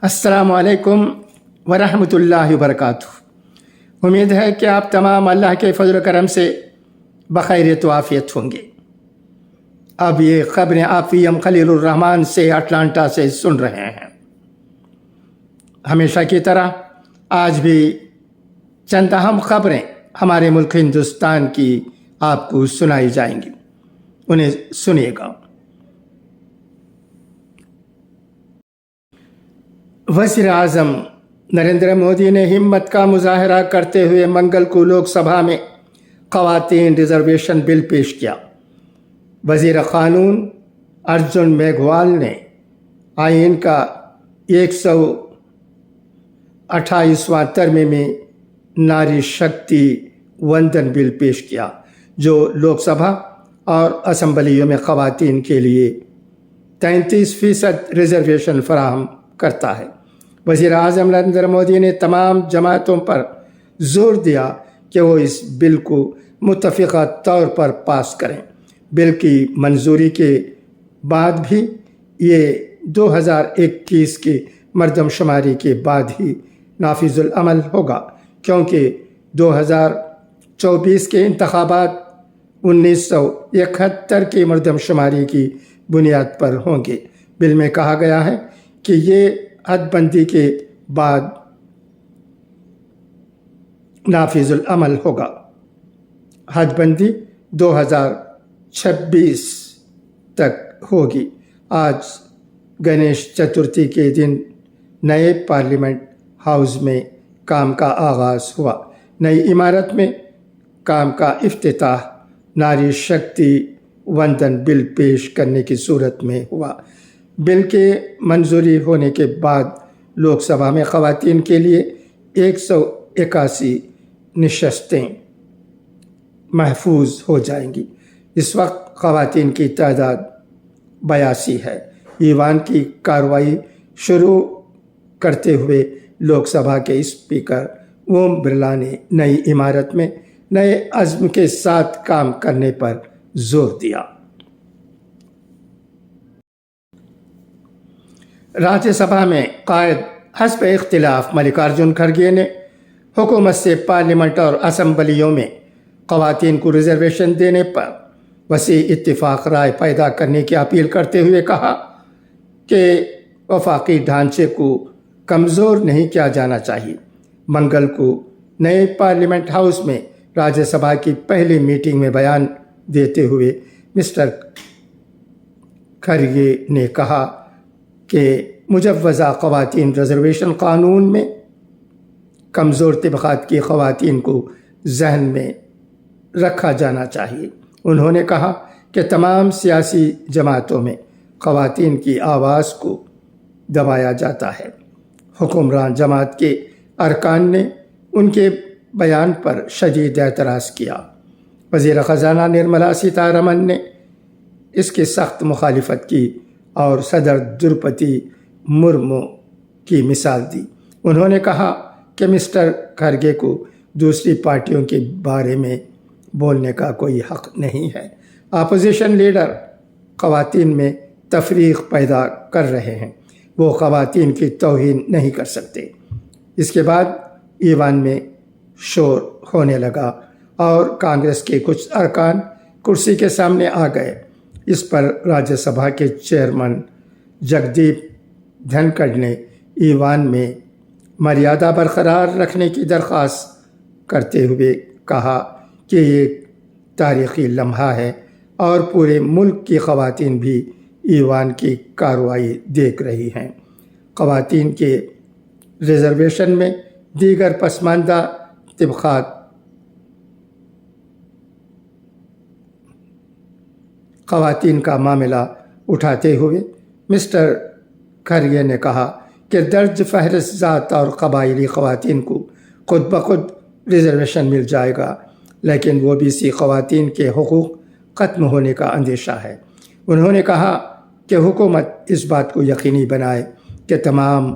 अस्सलामु अलैकुम वरहमतुल्लाहि वबरकातुहू। उम्मीद है कि आप तमाम अल्लाह के फजल करम से बखैरियत व आफियत होंगे। अब ये खबरें आप वीएम खलीलुर रहमान से अटलांटा से सुन रहे हैं। हमेशा की तरह आज भी चंद अहम खबरें हमारे मुल्क हिंदुस्तान की आपको सुनाई जाएंगी, उन्हें सुनिएगा। वज़ीर आज़म नरेंद्र मोदी ने हिम्मत का मुजाहरा करते हुए मंगल को लोकसभा में ख़वातीन रिजर्वेशन बिल पेश किया। वज़ीर क़ानून अर्जुन मेघवाल ने आईन का 128वां तरमीमी में नारी शक्ति वंदन बिल पेश किया, जो लोकसभा और असम्बलियों में ख़वातीन के लिए 33% रिजर्वेशन फराहम करता है। वज़ीर आज़म नरेंद्र मोदी ने तमाम जमातों पर जोर दिया कि वो इस बिल को मुत्तफ़िक़ा तौर पर पास करें। बिल की मंजूरी के बाद भी ये 2021 की मरदमशुमारी के बाद ही नाफिजुल अमल होगा, क्योंकि 2024 के इंतखाबात 1971 की मरदमशुमारी की बुनियाद पर होंगे। बिल में कहा गया है कि ये हदबंदी के बाद नाफिजुल अमल होगा। हदबंदी 2026 तक होगी। आज गणेश चतुर्थी के दिन नए पार्लियामेंट हाउस में काम का आगाज़ हुआ। नई इमारत में काम का इफ्तिताह नारी शक्ति वंदन बिल पेश करने की सूरत में हुआ। बिल के मंजूरी होने के बाद लोकसभा में ख़वातीन के लिए 181 नशस्तें महफूज हो जाएंगी। इस वक्त ख़वातीन की तादाद 82 है। ईवान की कार्रवाई शुरू करते हुए लोकसभा के स्पीकर ओम बिरला ने नई इमारत में नए अज़्म के साथ काम करने पर जोर दिया। राज्यसभा में कायद हस्ब इख्तिलाफ मल्लिकार्जुन खड़गे ने हुकूमत से पार्लियामेंट और असम्बलियों में ख़वातीन को रिजर्वेशन देने पर वसी इत्तिफाक राय पैदा करने की अपील करते हुए कहा कि वफाकी ढांचे को कमज़ोर नहीं किया जाना चाहिए। मंगल को नए पार्लियामेंट हाउस में राज्यसभा की पहली मीटिंग में बयान देते हुए मिस्टर खड़गे ने कहा कि मुजव्वज़ा ख़वातीन रिजर्वेशन क़ानून में कमज़ोर तबक़ात की ख़वातीन को जहन में रखा जाना चाहिए। उन्होंने कहा कि तमाम सियासी जमातों में ख़वातीन की आवाज़ को दबाया जाता है। हुक्मरान जमात के अरकान ने उनके बयान पर शदीद एतराज़ किया। वज़ीर ख़ज़ाना निर्मला सीतारमन ने इसकी सख्त मुखालिफत की और सदर द्रौपदी मुर्मू की मिसाल दी। उन्होंने कहा कि मिस्टर खड़गे को दूसरी पार्टियों के बारे में बोलने का कोई हक़ नहीं है। अपोजिशन लीडर ख़वातीन में तफरीक़ पैदा कर रहे हैं, वो ख़वातीन की तौहीन नहीं कर सकते। इसके बाद ईवान में शोर होने लगा और कांग्रेस के कुछ अरकान कुर्सी के सामने आ गए। इस पर राज्यसभा के चेयरमैन जगदीप धनखड़ ने ईवान में मर्यादा बरकरार रखने की दरख्वास्त करते हुए कहा कि ये तारीख़ी लम्हा है और पूरे मुल्क की ख़वातीन भी ईवान की कार्रवाई देख रही हैं। ख़वातीन के रिजर्वेशन में दीगर पसमानदा तबक़ात ख़वातीन का मामला उठाते हुए मिस्टर खड़गे ने कहा कि दर्ज फहरिस्त ज़ात और कबायली ख़वातीन को खुद ब खुद रिजर्वेशन मिल जाएगा, लेकिन ओबीसी ख़वातीन के हुकूक़ ख़त्म होने का अंदेशा है। उन्होंने कहा कि हुकूमत इस बात को यकीनी बनाए कि तमाम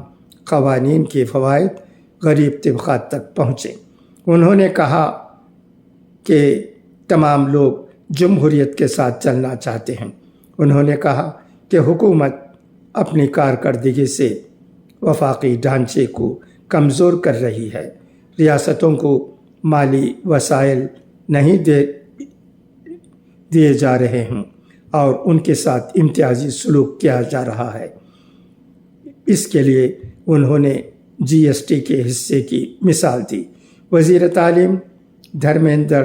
क़वानीन के फ़वाइद गरीब तबक़ात तक पहुँचें। उन्होंने कहा कि तमाम लोग जमहूरियत के साथ चलना चाहते हैं। उन्होंने कहा कि हुकूमत अपनी कारकर्दगी से वफाकी ढांचे को कमज़ोर कर रही है। रियासतों को माली वसाइल नहीं दिए जा रहे हैं और उनके साथ इम्तियाजी सलूक किया जा रहा है। इसके लिए उन्होंने GST के हिस्से की मिसाल दी। वज़ीर तालीम धर्मेंद्र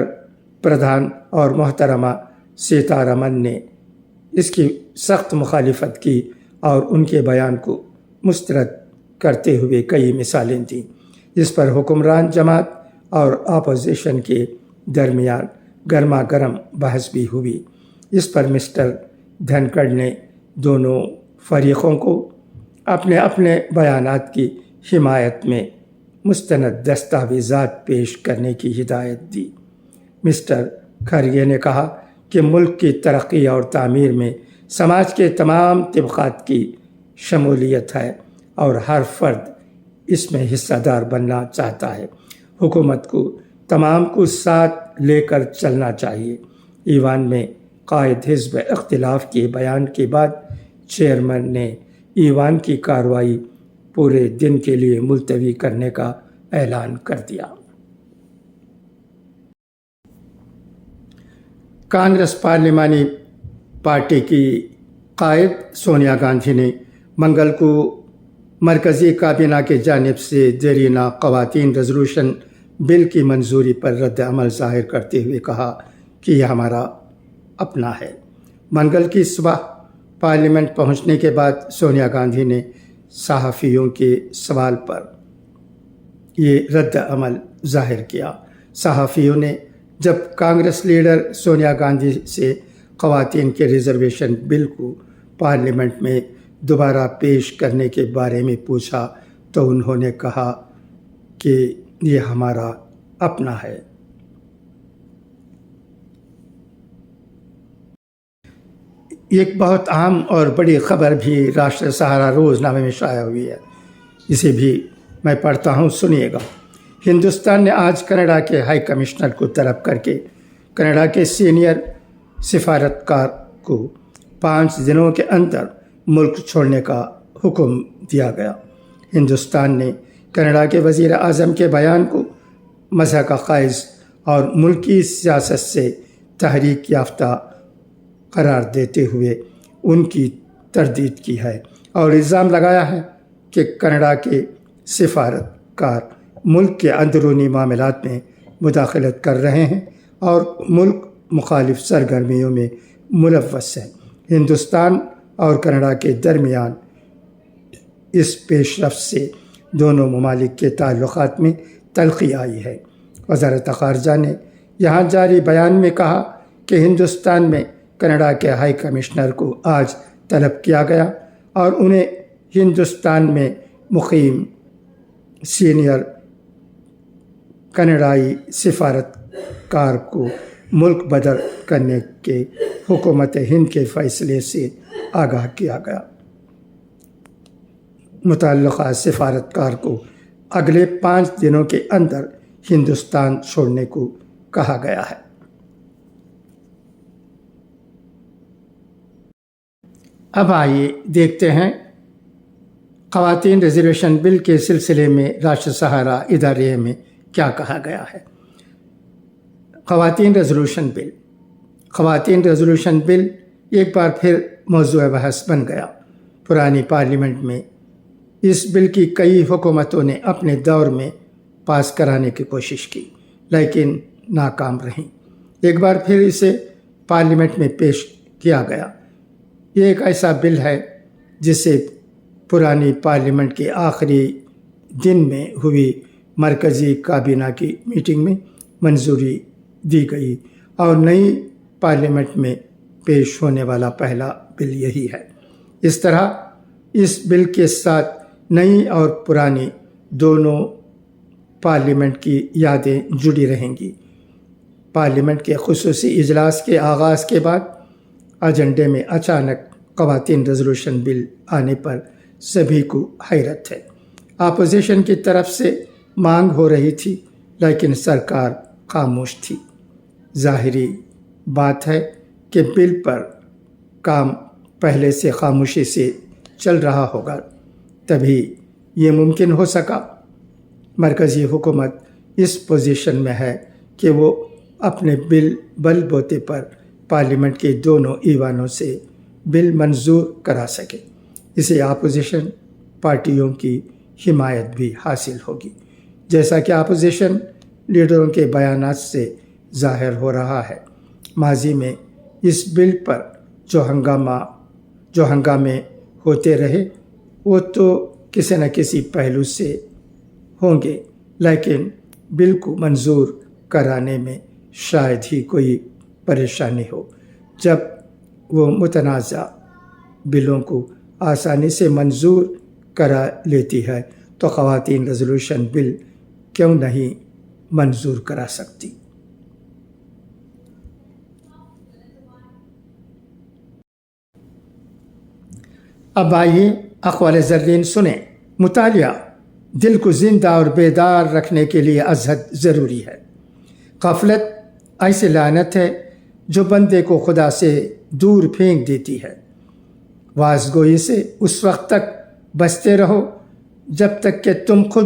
प्रधान और मोहतरमा सीतारमन ने इसकी सख्त मुखालिफत की और उनके बयान को मुस्तरद करते हुए कई मिसालें दी। इस पर हुक्मरान जमात और अपोजिशन के दरमियान गर्मा गर्म बहस भी हुई। इस पर मिस्टर धनखड़ ने दोनों फरीक़ों को अपने अपने बयानात की हिमायत में मुस्तनद दस्तावेज़ात पेश करने की हिदायत दी। मिस्टर खरगे ने कहा कि मुल्क की तरक्की और तामीर में समाज के तमाम तबक़ात की शमूलियत है और हर फर्द इसमें हिस्सेदार बनना चाहता है। हुकूमत को तमाम को साथ लेकर चलना चाहिए। ईवान में कायद हिज़्ब इख्तिलाफ के बयान के बाद चेयरमैन ने ईवान की कार्रवाई पूरे दिन के लिए मुलतवी करने का ऐलान कर दिया। कांग्रेस पार्लिमानी पार्टी की कायद सोनिया गांधी ने मंगल को मरकज़ी काबीना की जानिब से देरीना ख़वातीन रेजोल्यूशन बिल की मंजूरी पर रद्द अमल ज़ाहिर करते हुए कहा कि यह हमारा अपना है। मंगल की सुबह पार्लियामेंट पहुंचने के बाद सोनिया गांधी ने सहाफ़ियों के सवाल पर ये रद्द अमल ज़ाहिर किया। सहाफ़ियों ने जब कांग्रेस लीडर सोनिया गांधी से ख़वातीन के रिज़र्वेशन बिल को पार्लियामेंट में दोबारा पेश करने के बारे में पूछा तो उन्होंने कहा कि ये हमारा अपना है। एक बहुत अहम और बड़ी ख़बर भी राष्ट्रीय सहारा रोज़नामे में शाया हुई है, इसे भी मैं पढ़ता हूँ, सुनिएगा। हिंदुस्तान ने आज कनाडा के हाई कमिश्नर को तलब करके कनाडा के सीनियर सिफारतकार को 5 दिनों के अंदर मुल्क छोड़ने का हुक्म दिया गया। हिंदुस्तान ने कनाडा के वज़ीर आज़म के बयान को मज़हब का ख़ाइज़ और मुल्की सियासत से तहरीक याफ्ता करार देते हुए उनकी तरदीद की है और इल्ज़ाम लगाया है कि कनाडा के सिफारतकार मुल्क के अंदरूनी मामलात में मुदाखलत कर रहे हैं और मुल्क मुखालिफ सरगर्मियों में मुलव्वस है। हिंदुस्तान और कनाडा के दरमियान इस पेशरफ से दोनों ममालिक के ताल्लुकात में तल्ख़ी आई है। वज़ारत ख़ारजा ने यहाँ जारी बयान में कहा कि हिंदुस्तान में कनाडा के हाई कमिश्नर को आज तलब किया गया और उन्हें हिंदुस्तान में मुक़ीम सीनियर कनाडाई सिफारतकार को मुल्क बदल करने के हुकूमत हिंद के फ़ैसले से आगाह किया गया। मुतल्लिक़ा सिफारतकार को अगले 5 दिनों के अंदर हिंदुस्तान छोड़ने को कहा गया है। अब आइए देखते हैं ख़वातीन रिज़र्वेशन बिल के सिलसिले में राष्ट्रीय सहारा इदारे में क्या कहा गया है। ख़वातीन रेजोल्यूशन बिल एक बार फिर मौज़ूए बहस बन गया। पुरानी पार्लियामेंट में इस बिल की कई हुकूमतों ने अपने दौर में पास कराने की कोशिश की लेकिन नाकाम रहीं। एक बार फिर इसे पार्लियामेंट में पेश किया गया। ये एक ऐसा बिल है जिसे पुरानी पार्लियामेंट के आखिरी दिन में हुई मरकज़ी काबीना की मीटिंग में मंजूरी दी गई और नई पार्लियामेंट में पेश होने वाला पहला बिल यही है। इस तरह इस बिल के साथ नई और पुरानी दोनों पार्लियामेंट की यादें जुड़ी रहेंगी। पार्लियामेंट के खुसूसी इजलास के आगाज़ के बाद एजेंडे में अचानक ख़वातीन रेजोल्यूशन बिल आने पर सभी को हैरत है। अपोजिशन की तरफ से मांग हो रही थी लेकिन सरकार खामोश थी। ज़ाहिरी बात है कि बिल पर काम पहले से खामोशी से चल रहा होगा, तभी یہ ممکن ہو سکا۔ مرکزی حکومت اس پوزیشن میں ہے کہ وہ اپنے بل بوتے پر پارلیمنٹ کے دونوں ایوانوں سے بل منظور کرا سکے۔ اسے اپوزیشن پارٹیوں کی حمایت بھی حاصل ہوگی، جیسا کہ اپوزیشن لیڈروں کے بیانات سے ظاہر ہو رہا ہے۔ ماضی میں اس بل پر جو ہنگامے ہوتے رہے وہ تو کسی نہ کسی پہلو سے ہوں گے، لیکن بل کو منظور کرانے میں شاید ہی کوئی پریشانی ہو۔ جب وہ متنازع بلوں کو آسانی سے منظور کرا لیتی ہے تو خواتین ریزولوشن بل کیوں نہیں منظور کرا سکتی؟ اب آئیے اقوال زرین سنیں۔ مطالعہ دل کو زندہ اور بیدار رکھنے کے لیے ازحد ضروری ہے۔ غفلت ایسی لعنت ہے جو بندے کو خدا سے دور پھینک دیتی ہے۔ واعظ گوئی سے اس وقت تک بچتے رہو جب تک کہ تم خود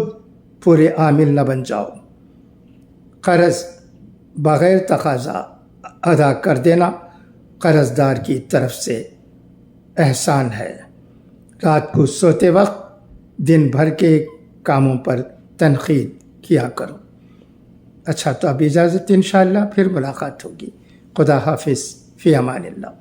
پورے عامل نہ بن جاؤ۔ قرض بغیر تقاضا ادا کر دینا قرض دار کی طرف سے احسان ہے۔ رات کو سوتے وقت دن بھر کے کاموں پر تنقید کیا کرو۔ اچھا، تو اب اجازت، انشاءاللہ پھر ملاقات ہوگی۔ خدا حافظ، فی امان اللہ۔